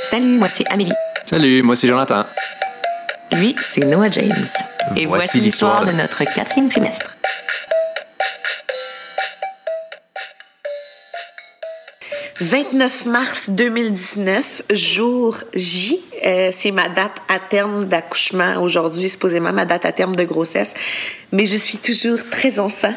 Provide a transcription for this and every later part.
Salut, moi c'est Amélie. Salut, moi c'est Jonathan. Lui, c'est Noah James. Et voici l'histoire de notre 4e trimestre. « 29 mars 2019, jour J. C'est ma date à terme d'accouchement. Aujourd'hui, supposément ma date à terme de grossesse. Mais je suis toujours très enceinte.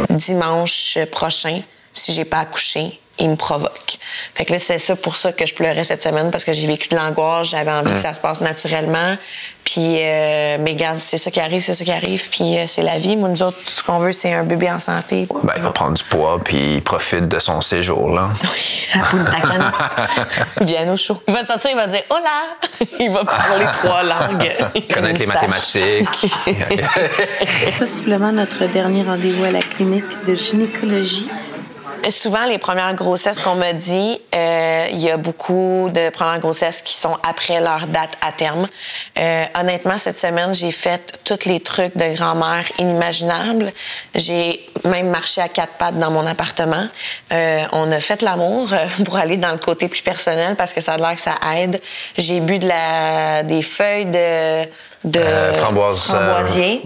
Dimanche prochain, si j'ai pas accouché, il me provoque. Fait que là, c'est ça pour ça que je pleurais cette semaine, parce que j'ai vécu de l'angoisse, j'avais envie que ça se passe naturellement. Puis, mais regarde, c'est ça qui arrive, puis c'est la vie. Moi, nous autres, tout ce qu'on veut, c'est un bébé en santé. Ben, il va prendre du poids, puis il profite de son séjour, là. Oui, à Punta Cana. Bien au chaud. Il va sortir, il va dire « Hola! » Il va parler 3 langues. Connaître les mathématiques. Possiblement notre dernier rendez-vous à la clinique de gynécologie. Souvent, les premières grossesses qu'on me dit, il y a beaucoup de premières grossesses qui sont après leur date à terme. Honnêtement, cette semaine, j'ai fait tous les trucs de grand-mère inimaginables. J'ai même marché à 4 pattes dans mon appartement. On a fait l'amour pour aller dans le côté plus personnel parce que ça a l'air que ça aide. J'ai bu des feuilles de framboisier.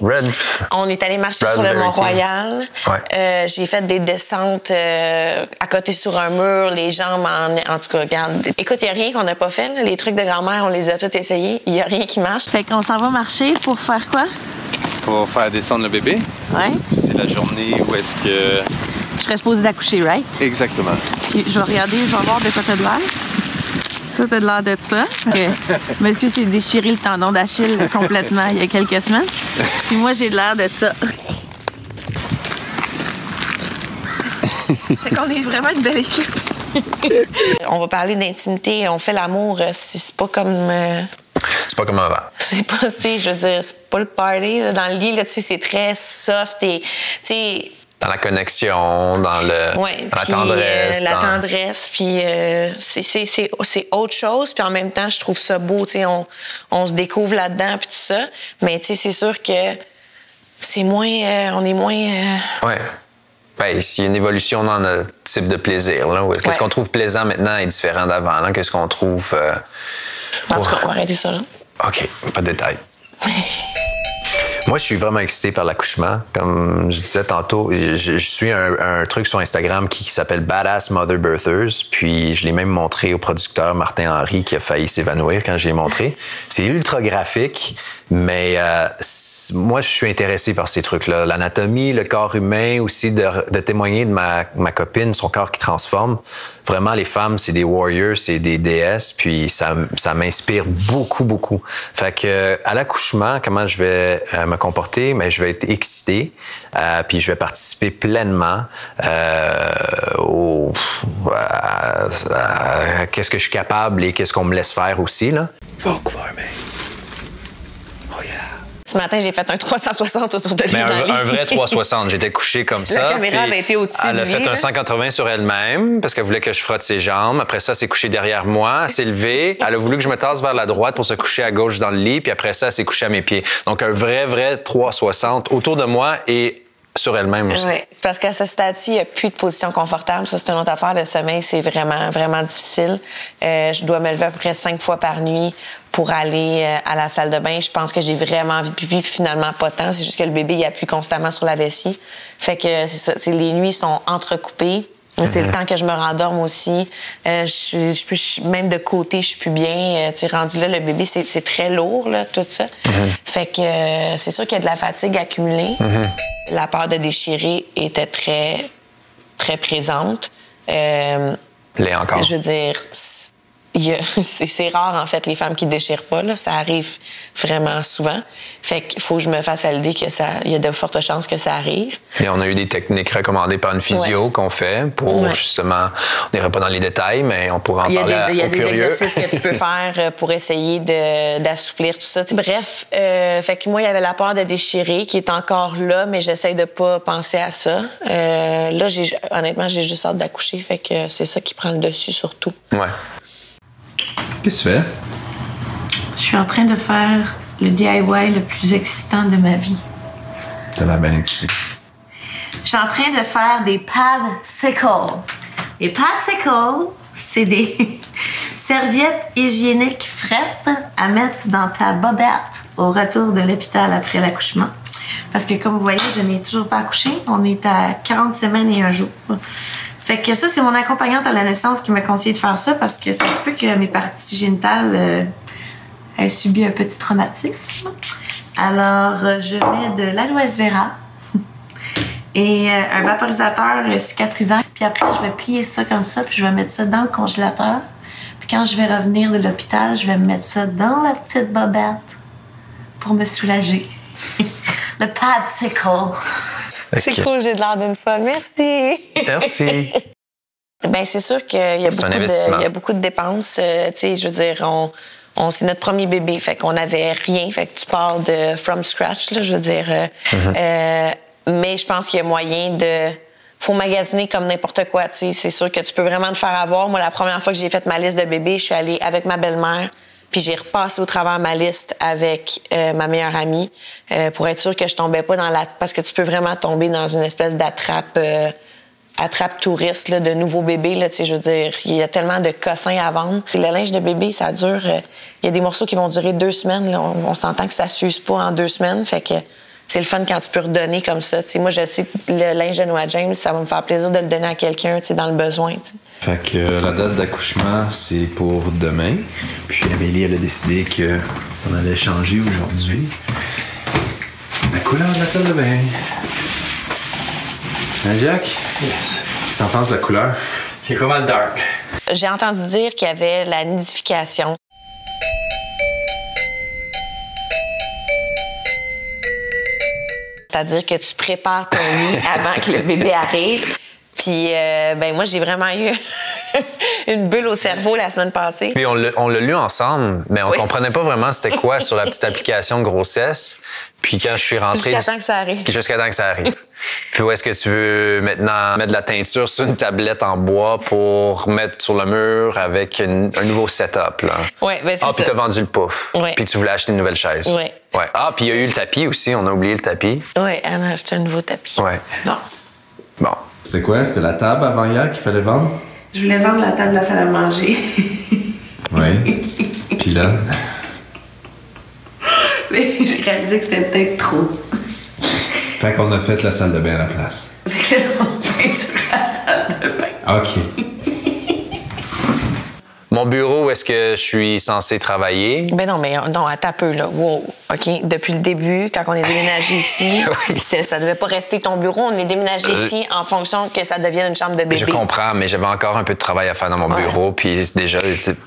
On est allé marcher sur le Mont-Royal. Ouais. J'ai fait des descentes à côté sur un mur, les jambes en tout cas, regarde. Écoute, il n'y a rien qu'on n'a pas fait. Là. Les trucs de grand-mère, on les a tous essayés. Il n'y a rien qui marche. Fait qu'on s'en va marcher pour faire quoi? On va faire descendre le bébé. Ouais. C'est la journée où est-ce que... Je serais supposée d'accoucher, right? Exactement. Puis je vais regarder, je vais voir de quoi t'as de l'air. Toi, t'as de l'air de ça. Monsieur s'est déchiré le tendon d'Achille complètement il y a quelques semaines. Puis moi, j'ai de l'air de ça. Fait qu'on est vraiment une belle équipe. On va parler d'intimité, on fait l'amour, c'est pas comme... C'est pas comme avant. C'est pas, tu sais, je veux dire, c'est pas le party. Là. Dans le lit, là, tu sais, c'est très soft et, tu sais... Dans la connexion, dans la tendresse. La tendresse, puis c'est autre chose. Puis en même temps, je trouve ça beau, tu sais, on se découvre là-dedans, puis tout ça. Mais tu sais, c'est sûr que c'est moins... on est moins... Ouais. Ben, il y a une évolution dans notre type de plaisir. Qu'est-ce qu'on trouve plaisant maintenant est différent d'avant. Qu'est-ce qu'on trouve... En tout cas, on va arrêter ça, là. OK, pas de détails. Moi, je suis vraiment excité par l'accouchement. Comme je disais tantôt, je suis un truc sur Instagram qui s'appelle Badass Mother Birthers. Puis, je l'ai même montré au producteur Martin Henry qui a failli s'évanouir quand je l'ai montré. C'est ultra graphique, mais moi, je suis intéressé par ces trucs-là. L'anatomie, le corps humain, aussi de témoigner de ma copine, son corps qui transforme. Vraiment, les femmes, c'est des warriors, c'est des déesses, puis ça m'inspire beaucoup, beaucoup. Fait que à l'accouchement, comment je vais me comporter? Mais je vais être excité, puis je vais participer pleinement à qu'est-ce que je suis capable et qu'est-ce qu'on me laisse faire aussi, là. Oh yeah! Ce matin, j'ai fait un 360 autour de lui. Mais un vrai 360. J'étais couché comme ça. La caméra avait été au-dessus Elle a fait un 180 sur elle-même parce qu'elle voulait que je frotte ses jambes. Après ça, elle s'est couchée derrière moi. Elle s'est levée. Elle a voulu que je me tasse vers la droite pour se coucher à gauche dans le lit. Puis après ça, elle s'est couchée à mes pieds. Donc, un vrai 360 autour de moi et sur elle-même aussi. Oui, c'est parce qu'à ce stade-ci, il n'y a plus de position confortable. Ça, c'est une autre affaire. Le sommeil, c'est vraiment difficile. Je dois me lever à peu près 5 fois par nuit pour aller à la salle de bain. Je pense que j'ai vraiment envie de pipi, puis finalement, pas tant. C'est juste que le bébé, il appuie constamment sur la vessie. Fait que c'est ça. Les nuits sont entrecoupées. C'est le temps que je me rendorme aussi. Même de côté, je suis plus bien. Rendu là, le bébé, c'est très lourd, là, tout ça. Fait que c'est sûr qu'il y a de la fatigue accumulée. La peur de déchirer était très, très présente. L'est encore. Je veux dire, c'est rare, en fait, les femmes qui déchirent pas. Là. Ça arrive vraiment souvent. Fait qu'il faut que je me fasse à l'idée qu'il y a de fortes chances que ça arrive. Et on a eu des techniques recommandées par une physio qu'on fait pour justement... On n'irait pas dans les détails, mais on pourrait en parler Il y a des curieux. exercices que tu peux faire pour essayer d'assouplir tout ça. Bref, fait que moi, il y avait la peur de déchirer qui est encore là, mais j'essaie de pas penser à ça. Là, honnêtement, j'ai juste hâte d'accoucher. Fait que c'est ça qui prend le dessus surtout. Ouais. Qu'est-ce que tu fais? Je suis en train de faire le DIY le plus excitant de ma vie. T'as l'air bien excité. Je suis en train de faire des padsicle. Les padsicle, c'est des serviettes hygiéniques frettes à mettre dans ta bobette au retour de l'hôpital après l'accouchement. Parce que comme vous voyez, je n'ai toujours pas accouché. On est à 40 semaines et un jour. Fait que ça, c'est mon accompagnante à la naissance qui m'a conseillé de faire ça parce que ça se peut que mes parties génitales aient subi un petit traumatisme. Alors, je mets de l'aloe vera et un vaporisateur cicatrisant. Puis après, je vais plier ça comme ça, puis je vais mettre ça dans le congélateur. Puis quand je vais revenir de l'hôpital, je vais mettre ça dans la petite bobette pour me soulager. Le padsicle. Okay. C'est cool, j'ai de l'air d'une folle. Merci. Merci. Bien, c'est sûr qu'il y a beaucoup de dépenses. Tu sais, je veux dire, c'est notre premier bébé, fait qu'on n'avait rien. Fait que tu pars de from scratch, là, je veux dire. Mais je pense qu'il y a moyen de... Faut magasiner comme n'importe quoi, tu sais. C'est sûr que tu peux vraiment te faire avoir. Moi, la première fois que j'ai fait ma liste de bébés, je suis allée avec ma belle-mère, puis j'ai repassé au travers ma liste avec ma meilleure amie pour être sûre que je tombais pas dans la... Parce que tu peux vraiment tomber dans une espèce d'attrape touriste là, de nouveaux bébés. Là, je veux dire, il y a tellement de cossins à vendre. Le linge de bébé, ça dure... Il y a des morceaux qui vont durer 2 semaines. Là. On s'entend que ça s'use pas en 2 semaines. Fait que c'est le fun quand tu peux redonner comme ça. T'sais, moi, je sais que le linge de Noah James, ça va me faire plaisir de le donner à quelqu'un dans le besoin. T'sais. Fait que la date d'accouchement, c'est pour demain. Puis Amélie, elle a décidé qu'on allait changer aujourd'hui la couleur de la salle de bain. Hein, Jack? Yes. Qu'est-ce que t'en penses de la couleur? C'est pas mal dark. J'ai entendu dire qu'il y avait la nidification. C'est-à-dire que tu prépares ton lit avant que le bébé arrive. Puis, ben moi, j'ai vraiment eu une bulle au cerveau la semaine passée. Puis on l'a lu ensemble, mais on comprenait pas vraiment c'était quoi sur la petite application de grossesse. Puis quand je suis rentré... Jusqu'à temps que ça arrive. Jusqu'à temps que ça arrive. Puis où est-ce que tu veux maintenant mettre de la teinture sur une tablette en bois pour mettre sur le mur avec un nouveau setup, là? Oui, ben c'est ça. Puis t'as vendu le pouf. Ouais. Puis tu voulais acheter une nouvelle chaise. Oui. Ouais. Ah, puis il y a eu le tapis aussi. On a oublié le tapis. Oui, elle a acheté un nouveau tapis. Ouais. Bon. Bon. C'était quoi? C'était la table avant hier qu'il fallait vendre? Je voulais vendre la table de la salle à manger. Oui. Puis là? Mais j'ai réalisé que c'était peut-être trop. Fait qu'on a fait la salle de bain à la place. Fait que là, on peint sur la salle de bain. OK. Mon bureau, où est-ce que je suis censé travailler? Ben non, mais non, attends un peu, là. Wow, OK? Depuis le début, quand on est déménagé ici, ça devait pas rester ton bureau. On est déménagé ici en fonction que ça devienne une chambre de bébé. Je comprends, mais j'avais encore un peu de travail à faire dans mon bureau, puis déjà,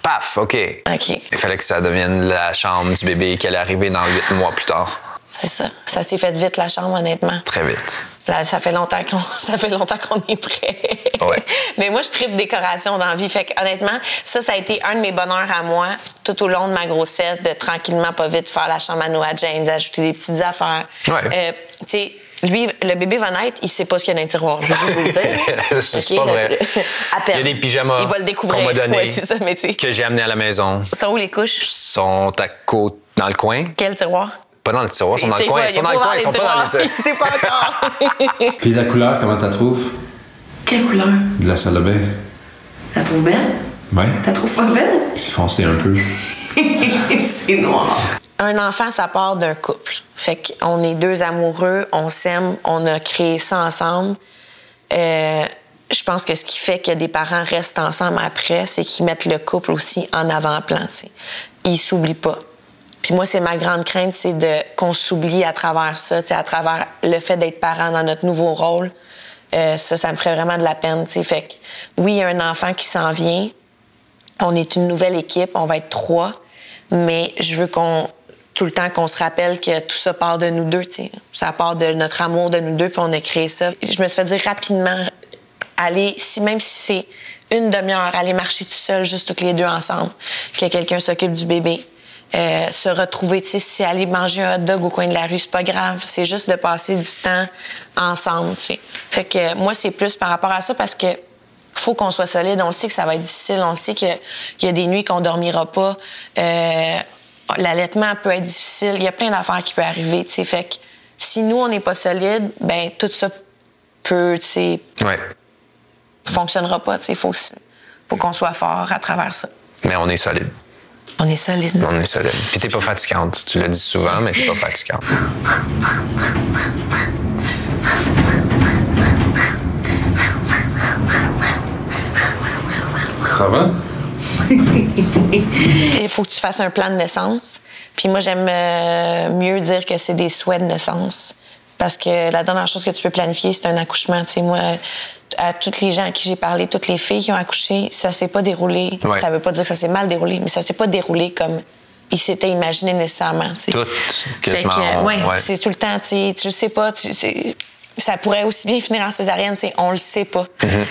paf, OK. OK. Il fallait que ça devienne la chambre du bébé qui allait arriver dans 8 mois plus tard. C'est ça. Ça s'est fait vite, la chambre, honnêtement. Très vite. Là, ça fait longtemps qu'on est prêt. Ouais. Mais moi, je tripe décoration dans la vie. Fait que, honnêtement, ça a été un de mes bonheurs à moi tout au long de ma grossesse, de tranquillement, pas vite, faire la chambre à Noah James, ajouter des petites affaires. Ouais. Tu sais, lui, le bébé va naître, il sait pas ce qu'il y a dans le tiroir. Je veux juste vous le dire. C'est pas vrai. À peine. Il y a des pyjamas il va le découvrir. qu'on m'a donnés, ouais, c'est ça, mais que j'ai amenés à la maison. Sont où les couches? Sont dans le coin. Quel tiroir? Pas dans le tiroir, ils sont dans le coin. Ils sont dans le coin, ils sont pas dans le tiroir. C'est pas encore. Puis la couleur, comment t'as trouves? Quelle couleur? De la salle de bain. La trouves belle? Ouais. La trouves pas belle? C'est foncé un peu. C'est noir. Un enfant, ça part d'un couple. Fait qu'on est 2 amoureux, on s'aime, on a créé ça ensemble. Je pense que ce qui fait que des parents restent ensemble après, c'est qu'ils mettent le couple aussi en avant-plan. T'sais. Ils s'oublient pas. Puis moi, c'est ma grande crainte, c'est qu'on s'oublie à travers ça, à travers le fait d'être parent dans notre nouveau rôle. Ça me ferait vraiment de la peine. T'sais. Fait que oui, il y a un enfant qui s'en vient. On est une nouvelle équipe, on va être 3. Mais je veux tout le temps qu'on se rappelle que tout ça part de nous deux. T'sais. Ça part de notre amour de nous deux, puis on a créé ça. Je me suis fait dire rapidement, même si c'est une demi-heure, aller marcher tout seul, juste toutes les 2 ensemble, que quelqu'un s'occupe du bébé. Se retrouver, tu sais, si aller manger un hot dog au coin de la rue, c'est pas grave. C'est juste de passer du temps ensemble, tu sais. Fait que moi, c'est plus par rapport à ça parce que faut qu'on soit solide. On le sait que ça va être difficile. On le sait qu'il y a des nuits qu'on dormira pas. L'allaitement peut être difficile. Il y a plein d'affaires qui peuvent arriver, tu sais. Fait que si nous, on n'est pas solide, ben tout ça peu, tu sais, Ouais. fonctionnera pas. Tu sais, faut qu'on soit fort à travers ça. Mais on est solide. On est solide. On est solide. Puis t'es pas fatigante. Tu le dis souvent, mais t'es pas fatigante. Ça va? Il faut que tu fasses un plan de naissance. Puis moi, j'aime mieux dire que c'est des souhaits de naissance. Parce que la dernière chose que tu peux planifier, c'est un accouchement. Tu sais, moi, à toutes les gens à qui j'ai parlé, toutes les filles qui ont accouché, ça s'est pas déroulé. Ouais. Ça veut pas dire que ça s'est mal déroulé, mais ça s'est pas déroulé comme ils s'étaient imaginé nécessairement. Tu sais. Tout, quasiment. Fait que, ouais. c'est tout le temps, tu le sais pas. Ça pourrait aussi bien finir en césarienne, tu sais, on le sait pas.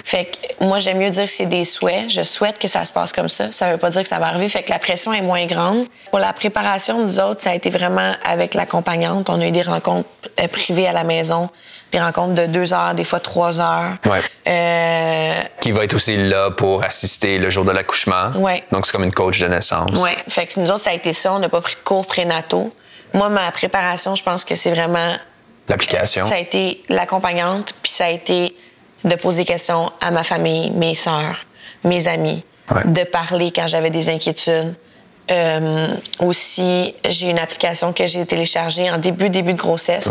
Fait que moi, j'aime mieux dire que c'est des souhaits. Je souhaite que ça se passe comme ça. Ça veut pas dire que ça va arriver. Fait que la pression est moins grande. Pour la préparation, nous autres, ça a été vraiment avec l'accompagnante. On a eu des rencontres privées à la maison, des rencontres de 2 heures, des fois 3 heures. Ouais. Qui va être aussi là pour assister le jour de l'accouchement. Ouais. Donc, c'est comme une coach de naissance. Oui. Fait que nous autres, ça a été ça. On n'a pas pris de cours prénataux. Moi, ma préparation, je pense que c'est vraiment... L'application. Ça a été l'accompagnante, puis ça a été de poser des questions à ma famille, mes sœurs, mes amis, de parler quand j'avais des inquiétudes. Aussi, j'ai une application que j'ai téléchargée en début de grossesse.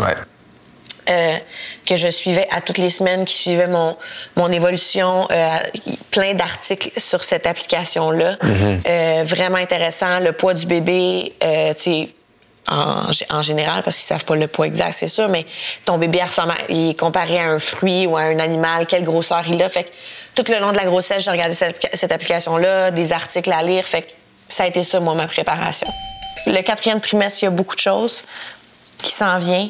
Que je suivais à toutes les semaines, qui suivait mon évolution, plein d'articles sur cette application-là. Vraiment intéressant, le poids du bébé, tu sais, en général, parce qu'ils savent pas le poids exact, c'est sûr, mais ton bébé il est comparé à un fruit ou à un animal, quelle grosseur il a. Fait que tout le long de la grossesse, j'ai regardé cette application-là, des articles à lire. Fait que ça a été ça, moi, ma préparation. Le 4e trimestre, il y a beaucoup de choses qui s'en viennent,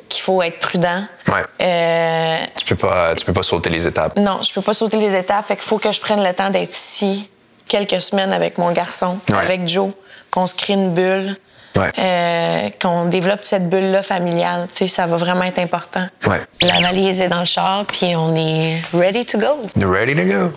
qu'il faut être prudent. Ouais. Tu peux pas sauter les étapes. Non, je peux pas sauter les étapes. Fait qu'il faut que je prenne le temps d'être ici quelques semaines avec mon garçon, avec Joe, qu'on se crée une bulle. Qu'on développe cette bulle-là familiale. Tu sais, ça va vraiment être important. La valise est dans le char, puis on est ready to go. Ready to go.